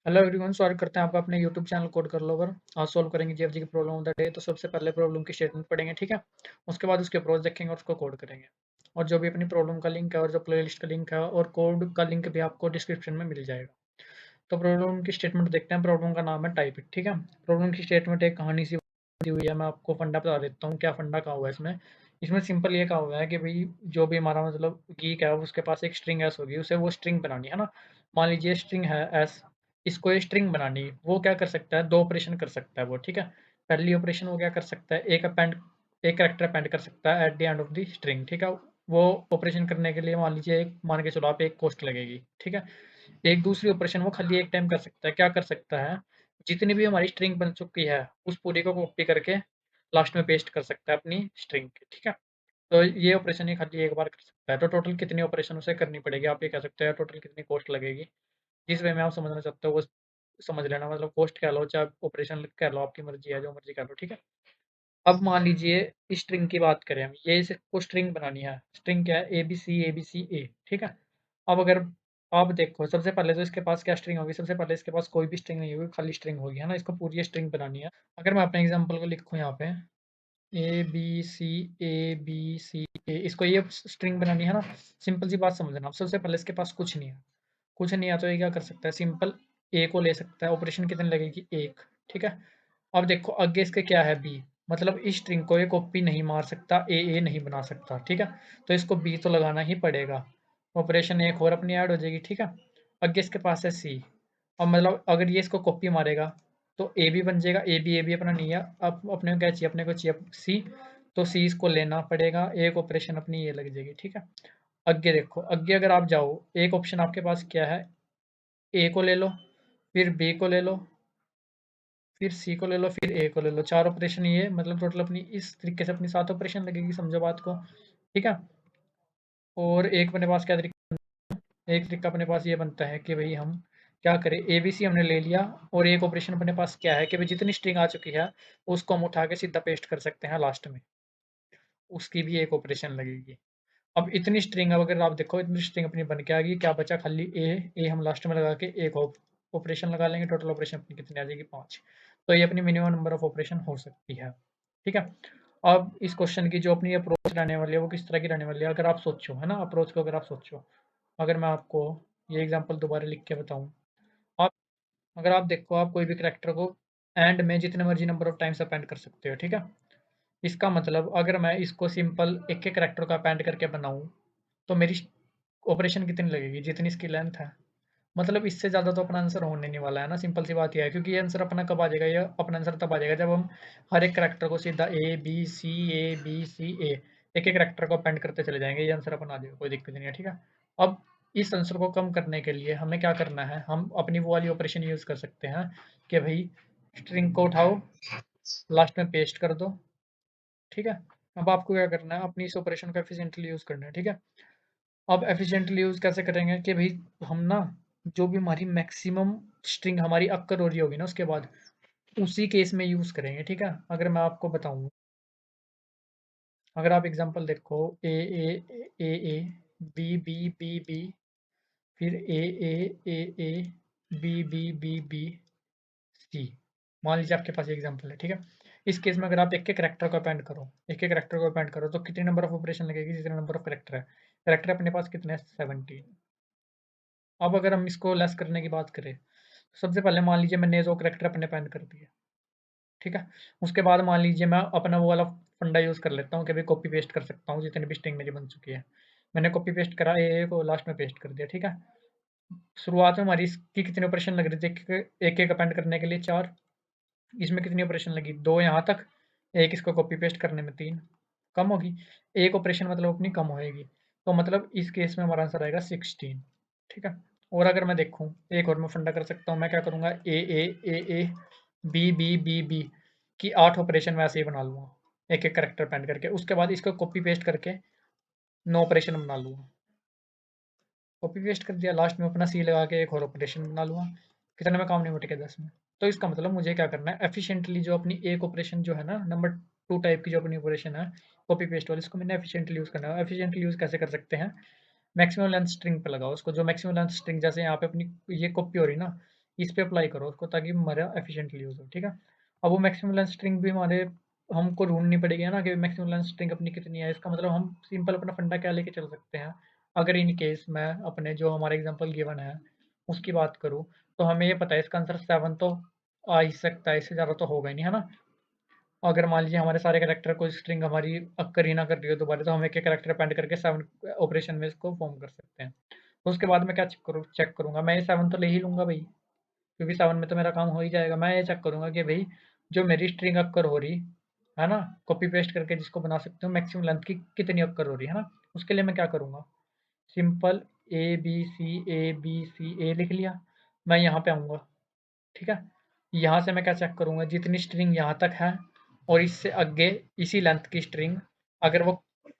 Hello everyone, स्वागत करते हैं आपका अपने यूट्यूब चैनल कोड कर लो पर। आज सॉल्व करेंगे जीएफजी की प्रॉब्लम ऑफ द डे। तो सबसे पहले प्रॉब्लम की स्टेटमेंट पढ़ेंगे, ठीक है। उसके बाद उसके अप्रोच देखेंगे और उसको कोड करेंगे। और जो भी अपनी प्रॉब्लम का लिंक है और जो प्लेलिस्ट का लिंक है और कोड का लिंक भी आपको डिस्क्रिप्शन में मिल जाएगा। तो प्रॉब्लम की स्टेटमेंट देखते हैं। प्रॉब्लम का नाम है टाइप इट, ठीक है। प्रॉब्लम की स्टेटमेंट एक कहानी सी दी हुई है। मैं आपको फंडा बता देता हूँ क्या फंडा कहा हुआ है इसमें। इसमें सिंपल ये कहा हुआ है कि भाई जो भी हमारा मतलब गीक है उसके पास एक स्ट्रिंग एस होगी, उसे वो स्ट्रिंग बनानी है ना। मान लीजिए स्ट्रिंग है एस, इसको ये स्ट्रिंग बनानी है। वो क्या कर सकता है, दो ऑपरेशन कर सकता है वो, ठीक है। पहली ऑपरेशन वो क्या कर सकता है, एक करेक्टर अपेंड कर सकता है at the end of the string, ठीक है। वो ऑपरेशन करने के लिए मान लीजिए मान के चलो आप एक कॉस्ट लगेगी, ठीक है। एक दूसरी ऑपरेशन वो खाली एक टाइम कर सकता है। क्या कर सकता है, जितनी भी हमारी स्ट्रिंग बन चुकी है उस पूरी को कॉपी करके लास्ट में पेस्ट कर सकता है अपनी स्ट्रिंग के, ठीक है। तो ये ऑपरेशन ये खाली एक बार कर सकता है। तो टोटल कितनी ऑपरेशन उसे करनी पड़ेगी, आप ये कह सकते हैं टोटल कितनी कॉस्ट लगेगी। जिस वे में आप समझना चाहते हो वो समझ लेना, मतलब कॉस्ट कह लो चाहे ऑपरेशन कह लो, आपकी मर्जी है, जो मर्जी कह लो, ठीक है। अब मान लीजिए स्ट्रिंग की बात करें हम, ये इसको स्ट्रिंग बनानी है। स्ट्रिंग क्या है, ए बी सी ए, ठीक है। अब अगर आप देखो सबसे पहले तो इसके पास क्या स्ट्रिंग होगी, सबसे पहले इसके पास कोई भी स्ट्रिंग नहीं होगी, खाली स्ट्रिंग होगी, है ना। इसको पूरी स्ट्रिंग बनानी है। अगर मैं अपने एग्जांपल को लिखूं यहाँ पे ए बी सी ए, इसको ये स्ट्रिंग बनानी है ना। सिंपल सी बात समझना, अब सबसे पहले इसके पास कुछ नहीं है। कुछ नहीं है तो ये क्या कर सकता है, सिंपल ए को ले सकता है। ऑपरेशन कितनी लगेगी, एक, ठीक है। अब देखो आगे इसके क्या है, बी, मतलब इस स्ट्रिंग को ये कॉपी नहीं मार सकता, ए नहीं बना सकता, ठीक है। तो इसको बी तो लगाना ही पड़ेगा। ऑपरेशन एक और अपनी ऐड हो जाएगी, ठीक है। आगे इसके पास है सी। अब मतलब अगर ये इसको कॉपी मारेगा तो ए भी बन जाएगा। ए बी अपना नहीं है, अब अपने को क्या चाहिए, अपने को चाहिए सी। तो सी इसको लेना पड़ेगा, एक ऑपरेशन अपनी ये लग जाएगी, ठीक है। आगे देखो, आगे अगर आप जाओ, एक ऑप्शन आपके पास क्या है, ए को ले लो, फिर बी को ले लो, फिर सी को ले लो, फिर ए को ले लो। चार ऑपरेशन ये, मतलब टोटल अपनी इस तरीके से अपनी सात ऑपरेशन लगेगी, समझो बात को, ठीक है। और एक अपने पास क्या तरीका, एक तरीका अपने पास ये बनता है कि भाई हम क्या करें, ए बी सी हमने ले लिया। और एक ऑपरेशन अपने पास क्या है कि भाई जितनी स्ट्रिंग आ चुकी है उसको हम उठा के सीधा पेस्ट कर सकते हैं लास्ट में, उसकी भी एक ऑपरेशन लगेगी। अब इतनी स्ट्रिंग, अब अगर आप देखो इतनी स्ट्रिंग अपनी बन के आ गई, क्या बचा, खाली ए हम लास्ट में लगा के एक ऑपरेशन लगा लेंगे। टोटल ऑपरेशन अपनी कितनी आ जाएगी, 5। तो ये अपनी मिनिमम नंबर ऑफ ऑपरेशन हो सकती है, ठीक है। अब इस क्वेश्चन की जो अपनी अप्रोच रहने वाली है वो किस तरह की रहने वाली है, अगर आप सोचो, है ना, अप्रोच को अगर आप सोचो। अगर मैं आपको ये एग्जांपल दोबारा लिख के बताऊं, आप अगर आप देखो, आप कोई भी करेक्टर को एंड में जितने मर्जी नंबर ऑफ टाइम्स अपेंड कर सकते हो, ठीक है। इसका मतलब अगर मैं इसको सिंपल एक एक करेक्टर को अपेंड करके बनाऊं तो मेरी ऑपरेशन कितनी लगेगी, जितनी इसकी लेंथ है। मतलब इससे ज़्यादा तो अपना आंसर होने नहीं वाला है ना। सिंपल सी बात यह है, क्योंकि ये आंसर अपना कब आ जाएगा, ये अपना आंसर तब आ जाएगा जब हम हर एक करेक्टर को सीधा ए बी सी ए एक एक करेक्टर को अपेंड करते चले जाएंगे, ये आंसर अपन आ जाएगा, कोई दिक्कत नहीं है, ठीक है। अब इस आंसर को कम करने के लिए हमें क्या करना है, हम अपनी वो वाली ऑपरेशन यूज़ कर सकते हैं कि भाई स्ट्रिंग को उठाओ, लास्ट में पेस्ट कर दो, ठीक है। अब आपको क्या करना है, अपनी इस ऑपरेशन को एफिशिएंटली यूज़ करना है, ठीक है। अब एफिशिएंटली यूज़ कैसे करेंगे कि भाई हम ना, जो भी हमारी मैक्सिमम स्ट्रिंग हमारी अक्कर हो रही होगी ना उसके बाद, उसी केस में यूज़ करेंगे, ठीक है। अगर मैं आपको बताऊँ, अगर आप एग्जांपल देखो, ए बी फिर ए बी सी, मान लीजिए आपके पास ये एग्जांपल है, ठीक है। इस केस में अगर आप एक एक करैक्टर को अपेंड करो, एक एक करैक्टर को अपेंड करो तो कितनी नंबर ऑफ ऑपरेशन लगेगी, जितने नंबर ऑफ करैक्टर है। करैक्टर अपने पास कितने हैं, 17। अब अगर हम इसको लेस करने की बात करें, सबसे पहले मान लीजिए मैंने जो करैक्टर अपने पेन कर दिए, ठीक है। उसके बाद मान लीजिए मैं अपना वो वाला फंडा यूज़ कर लेता हूँ कि भाई कॉपी पेस्ट कर सकता हूँ जितनी भी स्ट्रिंग मेरी बन चुकी है। मैंने कॉपी पेस्ट करा, ए को लास्ट में पेस्ट कर दिया, ठीक है। शुरुआत में हमारी इसकी कितनी ऑपरेशन लग रही थी, एक एक अपेंड करने के लिए 4। इसमें कितनी ऑपरेशन लगी, 2 यहाँ तक, एक इसको कॉपी पेस्ट करने में 3। कम होगी, एक ऑपरेशन मतलब अपनी कम होएगी। तो मतलब इस केस में हमारा आंसर आएगा 16, ठीक है। और अगर मैं देखूँ, एक और मैं फंडा कर सकता हूँ, मैं क्या करूँगा, ए बी की 8 ऑपरेशन मैं ऐसे ही बना लूँगा, एक एक करेक्टर पेंड करके। उसके बाद इसको कॉपी पेस्ट करके 9 ऑपरेशन बना लूँगा। कॉपी पेस्ट कर दिया, लास्ट में अपना सी लगा के एक और ऑपरेशन बना लूँगा। कितने में काम निपट गया, 10 में। तो इसका मतलब मुझे क्या करना है, एफिशिएंटली जो अपनी एक ऑपरेशन जो है ना, नंबर 2 टाइप की जो अपनी ऑपरेशन है कॉपी पेस्ट वाली, इसको मैंने एफिशिएंटली यूज़ करना है। एफिशिएंटली यूज़ कैसे कर सकते हैं, मैक्सिमम लेंथ स्ट्रिंग पे लगाओ उसको, जो मैक्सिमम लेंथ स्ट्रिंग, जैसे यहाँ पे अपनी ये कॉपी हो रही ना, इस पे अप्लाई करो उसको, ताकि हमारा एफिशिएंटली यूज़ हो, ठीक है। अब वो मैक्सिमम लेंथ स्ट्रिंग भी हमारे हमको ढूँढनी पड़ेगी, है ना, कि मैक्सिमम लेंथ स्ट्रिंग अपनी कितनी है। इसका मतलब हम सिंपल अपना फंडा क्या लेके चल सकते हैं, अगर इन केस मैं अपने जो हमारा एग्ज़ाम्पल गिवन है, उसकी बात करूँ, तो हमें ये पता है इसका आंसर 7 तो आ ही सकता है, इससे ज़्यादा तो होगा ही नहीं, है ना। अगर मान लीजिए हमारे सारे करैक्टर कोई स्ट्रिंग हमारी अक्कर ही ना कर रही हो दोबारा, तो हम एक-एक करैक्टर अपेंड करके 7 ऑपरेशन में इसको फ़ॉर्म कर सकते हैं। तो उसके बाद मैं क्या चेक करूँगा, मैं ये 7 तो ले ही लूँगा भई, क्योंकि 7 में तो मेरा काम हो ही जाएगा। मैं ये चेक करूँगा कि भई जो मेरी स्ट्रिंग अक्कर हो रही, है ना? कॉपी पेस्ट करके जिसको बना सकते हो, मैक्सिमम लेंथ की कितनी अक्कर हो रही है ना? उसके लिए मैं क्या करूँगा, सिंपल ए लिख लिया। मैं यहाँ पे आऊँगा, ठीक है? यहाँ से मैं क्या चेक करूँगा, जितनी स्ट्रिंग यहाँ तक है और इससे आगे इसी लेंथ की स्ट्रिंग अगर वो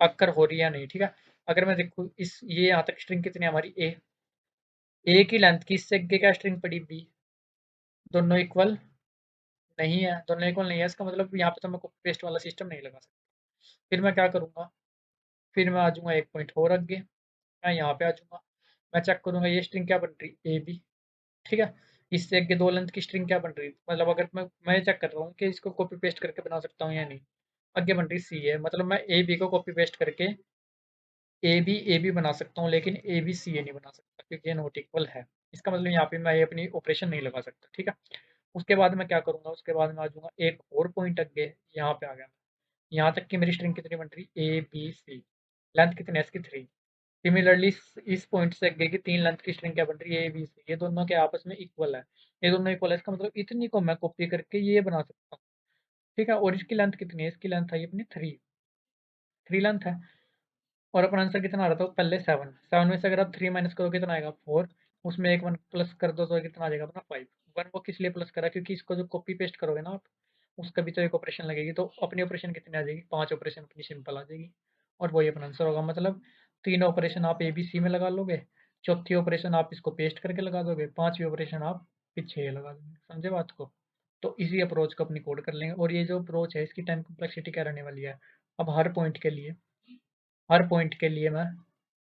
अक्कर हो रही है या नहीं, ठीक है? अगर मैं देखूँ इस ये यहाँ तक स्ट्रिंग कितनी है हमारी ए की लेंथ की, इससे आगे क्या स्ट्रिंग पड़ी बी, दोनों इक्वल नहीं है, दोनों इक्वल नहीं है, इसका मतलब यहाँ पे तो मैं कॉपी पेस्ट वाला सिस्टम नहीं लगा सकता। फिर मैं क्या करूँगा, फिर मैं आ जाऊँगा एक पॉइंट और आगे, मैं यहाँ पे आ जाऊँगा, मैं चेक करूँगा ये स्ट्रिंग क्या बन रही है, ए बी, ठीक है। इससे आगे दो लेंथ की स्ट्रिंग क्या बन रही है, मतलब अगर मैं चेक कर रहा हूँ कि इसको कॉपी पेस्ट करके बना सकता हूँ या नहीं। आगे बन रही सी है, मतलब मैं ए बी को कॉपी पेस्ट करके ए बी बना सकता हूँ, लेकिन ए बी सी ए नहीं बना सकता, क्योंकि ये नॉट इक्वल है। इसका मतलब यहाँ पे मैं ये अपनी ऑपरेशन नहीं लगा सकता, ठीक है। उसके बाद मैं क्या करूँगा, उसके बाद मैं आ जाऊँगा एक और पॉइंट आगे, यहाँ पे आ गया। यहाँ तक की मेरी स्ट्रिंग कितनी बन रही, ए बी सी, लेंथ कितनी है इसकी 3। सिमिलरली इस पॉइंट से आगे की 3 लेंथ की स्ट्रिंग क्या बन रही है, ए बी सी, ये दोनों के आपस में इक्वल है। ये दोनों इक्वल है, इसका मतलब इतनी को मैं कॉपी करके ये बना सकता हूँ, ठीक है। और इसकी लेंथ कितनी है, इसकी लेंथ है अपनी 3 लेंथ है। और अपना आंसर कितना आ रहा था पहले, 7 में से अगर आप 3 माइनस करो कितना आएगा, 4। उसमें एक 1 प्लस कर दो तो कितना आ जाएगा अपना 5। 1 वो किस लिए प्लस करा, क्योंकि इसको जो कॉपी पेस्ट करोगे ना आप, उसका भी तो एक ऑपरेशन लगेगी, तो अपनी ऑपरेशन कितनी आ जाएगी, 5 ऑपरेशन अपनी सिंपल आ जाएगी, और वही अपना आंसर होगा। मतलब 3 ऑपरेशन आप ए बी सी में लगा लोगे, चौथी ऑपरेशन आप इसको पेस्ट करके लगा दोगे, पांचवी ऑपरेशन आप पीछे ये लगा दोगे। समझे बात को। तो इसी अप्रोच को अपनी कोड कर लेंगे, और ये जो अप्रोच है इसकी टाइम कम्प्लेक्सिटी क्या रहने वाली है। अब हर पॉइंट के लिए मैं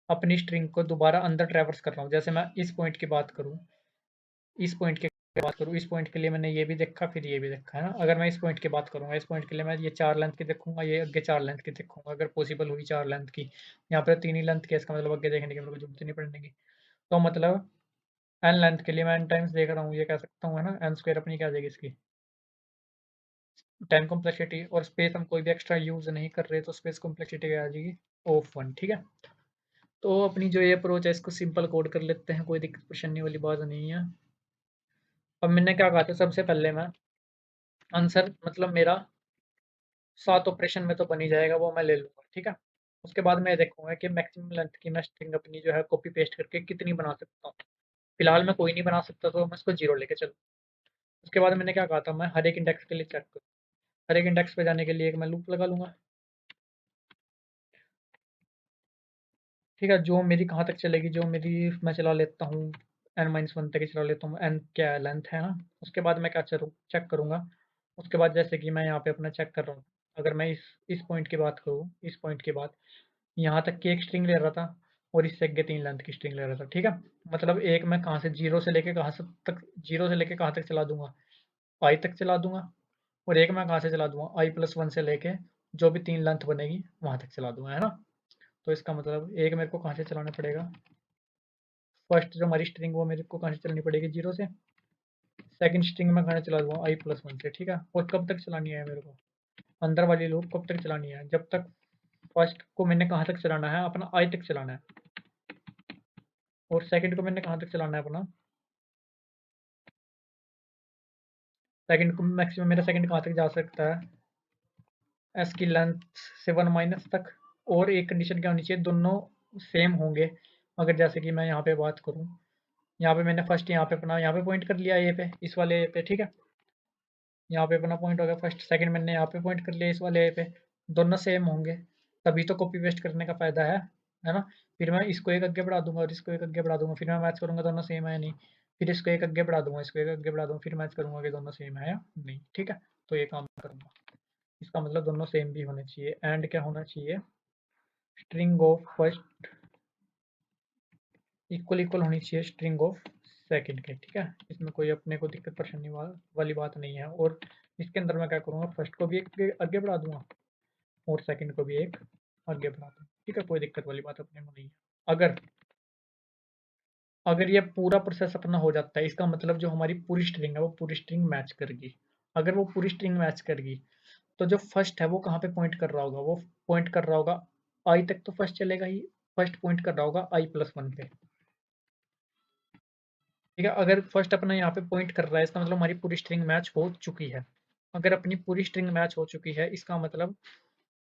अपनी स्ट्रिंग को दोबारा अंदर ट्रैवर्स कर रहा हूँ। जैसे मैं इस पॉइंट की बात करूँ, इस पॉइंट के लिए मैंने ये भी देखा, फिर ये भी देखा, है ना। अगर मैं इस पॉइंट की बात करूँगा, इस पॉइंट के लिए मैं ये 4 लेंथ की देखूँगा, ये आगे 4 लेंथ की देखूँगा, अगर पॉसिबल हुई 4 लेंथ की। यहाँ पे 3 ही लेंथ की है, इसका मतलब आगे देखने की मेरे को जरूरत ही नहीं पड़ने की। तो मतलब n लेंथ के लिए मैं n टाइम्स देख रहा हूँ, ये कह सकता हूँ, है ना। n स्क्वायर अपनी क्या आ जाएगी इसकी टाइम कॉम्प्लेक्सिटी, और स्पेस हम कोई भी एक्स्ट्रा यूज नहीं कर रहे, तो स्पेस कॉम्प्लेक्सिटी क्या आ जाएगी, ऑफ 1, ठीक है। तो अपनी जो ये अप्रोच है इसको सिंपल कोड कर लेते हैं, कोई दिक्कत परेशानी वाली बात नहीं है। अब मैंने क्या कहा था, सबसे पहले मैं आंसर मतलब मेरा 7 ऑपरेशन में तो बन ही जाएगा, वो मैं ले लूँगा, ठीक है। उसके बाद मैं देखूँगा कि मैक्सिमम लेंथ की मैं स्ट्रिंग अपनी जो है कॉपी पेस्ट करके कितनी बना सकता हूँ। फिलहाल मैं कोई नहीं बना सकता, तो मैं इसको 0 लेके चलूँ। उसके बाद मैंने क्या कहा था, मैं हर एक इंडेक्स के लिए चेक करूँ। हर एक इंडेक्स पे जाने के लिए एक मैं लूप लगा लूँगा, ठीक है। जो मेरी कहाँ तक चलेगी, जो मेरी मैं चला लेता हूँ n-1 तक ही चला लेता हूँ, n क्या है, लेंथ है ना। उसके बाद मैं क्या चेक करूँगा, उसके बाद जैसे कि मैं यहाँ पे अपना चेक कर रहा हूँ, अगर मैं इस पॉइंट की बात करूँ, इस पॉइंट के बाद यहाँ तक की एक स्ट्रिंग ले रहा था, और इससे आगे 3 लेंथ की स्ट्रिंग ले रहा था, ठीक है। मतलब एक मैं कहाँ से जीरो से लेके कहाँ तक चला दूंगा, आई तक चला दूंगा, और एक मैं कहाँ से चला दूंगा, i+1 से लेके जो भी 3 लेंथ बनेगी वहां तक चला दूंगा, है ना। तो इसका मतलब एक मेरे को कहाँ से चलाना पड़ेगा, फर्स्ट जो हमारी स्ट्रिंग वो मेरे को कहाँ से चलानी पड़ेगी, 0 से। सेकंड स्ट्रिंग में कहाँ चला दूंगा, i+1 से, ठीक है। और कब तक चलानी है मेरे को, अंदर वाली लूप कब तक चलानी है, जब तक फर्स्ट को मैंने कहाँ तक चलाना है, अपना आई तक चलाना है, और सेकंड को मैंने कहाँ तक चलाना है अपना, सेकंड को मैक्सिमम मेरा सेकंड कहाँ तक जा सकता है, एस की लेंथ से 1 माइनस तक। और एक कंडीशन क्या होनी चाहिए, दोनों सेम होंगे। अगर जैसे कि मैं यहाँ पे बात करूँ, यहाँ पे मैंने फर्स्ट यहाँ पे अपना यहाँ पे पॉइंट कर लिया, ए पे, इस वाले ए पे, ठीक है। यहाँ पे अपना पॉइंट हो गया फर्स्ट, सेकंड मैंने यहाँ पे पॉइंट कर लिया इस वाले ए पे, दोनों सेम होंगे, तभी तो कॉपी पेस्ट करने का फायदा है ना। फिर मैं इसको एक आगे बढ़ा दूंगा और इसको एक आगे बढ़ा दूंगा, फिर मैं मैच करूंगा दोनों सेम है या नहीं। फिर इसको एक आगे बढ़ा दूंगा, इसको एक आगे बढ़ा दूंगा, फिर मैच करूंगा कि दोनों सेम है या नहीं, ठीक है। तो ये काम करूंगा, इसका मतलब दोनों सेम भी होने चाहिए। एंड क्या होना चाहिए, string of first equal equal होनी चाहिए स्ट्रिंग ऑफ सेकंड के, ठीक है। इसमें कोई अपने को दिक्कत परेशानी वाली बात नहीं है। और इसके अंदर मैं क्या करूँगा, फर्स्ट को भी एक आगे बढ़ा दूंगा और सेकंड को भी एक आगे बढ़ा दूंगा, ठीक है। कोई दिक्कत वाली बात अपने को नहीं है। अगर अगर ये पूरा प्रोसेस अपना हो जाता है, इसका मतलब जो हमारी पूरी स्ट्रिंग है वो पूरी स्ट्रिंग मैच करेगी। अगर वो पूरी स्ट्रिंग मैच करेगी तो जो फर्स्ट है वो कहाँ पे पॉइंट कर रहा होगा, वो पॉइंट कर रहा होगा आई तक, तो फर्स्ट चलेगा ही। फर्स्ट पॉइंट कर रहा होगा i+1 पे, ठीक है। अगर फर्स्ट अपना यहाँ पे पॉइंट कर रहा है, इसका मतलब हमारी पूरी स्ट्रिंग मैच हो चुकी है। अगर अपनी पूरी स्ट्रिंग मैच हो चुकी है, इसका मतलब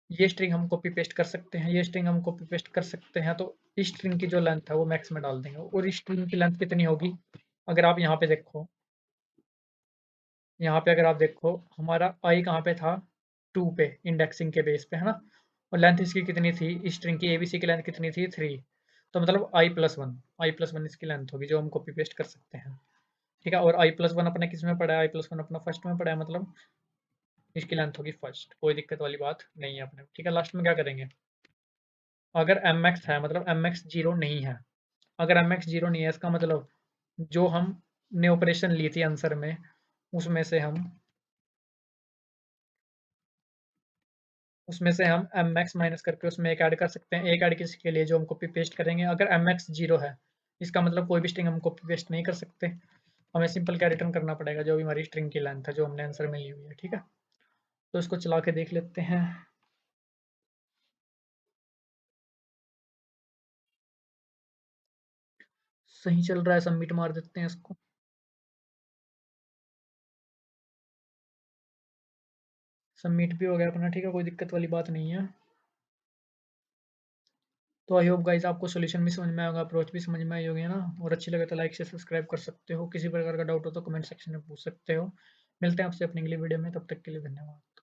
ये स्ट्रिंग हम कॉपी पेस्ट कर सकते हैं, ये स्ट्रिंग हम कॉपी पेस्ट कर सकते हैं। तो इस स्ट्रिंग की जो लेंथ है वो मैक्स में डाल देंगे। और इस स्ट्रिंग की लेंथ कितनी होगी, अगर आप यहाँ पे देखो, यहाँ पे अगर आप देखो हमारा आई कहाँ पे था, 2 पे, इंडेक्सिंग के बेस पे, है ना। और लेंथ इसकी कितनी थी, इस स्ट्रिंग की एबीसी की लेंथ कितनी थी, 3। तो मतलब i+1 इसकी लेंथ होगी जो हम कॉपी पेस्ट कर सकते हैं, ठीक है। और i+1 अपने किस में पड़ा है, i+1 अपना फर्स्ट में पड़ा है, मतलब इसकी लेंथ होगी फर्स्ट। कोई दिक्कत वाली बात नहीं है अपने, ठीक है। लास्ट में क्या करेंगे, अगर एम एक्स है मतलब एम एक्स जीरो नहीं है, अगर एम एक्स जीरो नहीं है इसका मतलब जो हमने ऑपरेशन ली थी आंसर में, उसमें से हम उसमें से हम एम एक्स माइनस करके उसमें एक ऐड कर सकते हैं। एक ऐड किसके लिए, जो हम कॉपी पेस्ट करेंगे। अगर एम एक्स जीरो है, इसका मतलब कोई भी स्ट्रिंग हम कॉपी पेस्ट नहीं कर सकते, हमें सिंपल क्या रिटर्न करना पड़ेगा, जो भी हमारी स्ट्रिंग की लेंथ है जो हमने आंसर में ली हुई है, ठीक है। तो इसको चला के देख लेते हैं। सही चल रहा है, सबमिट मार देते हैं इसको। सबमिट भी हो गया अपना, ठीक है। कोई दिक्कत वाली बात नहीं है। तो आई होप गाइस आपको सॉल्यूशन भी समझ में आएगा, अप्रोच भी समझ में आई होगी ना। और अच्छी लगे तो लाइक से सब्सक्राइब कर सकते हो। किसी प्रकार का डाउट हो तो कमेंट सेक्शन में पूछ सकते हो। मिलते हैं आपसे अपनी अगली वीडियो में, तब तक के लिए धन्यवाद।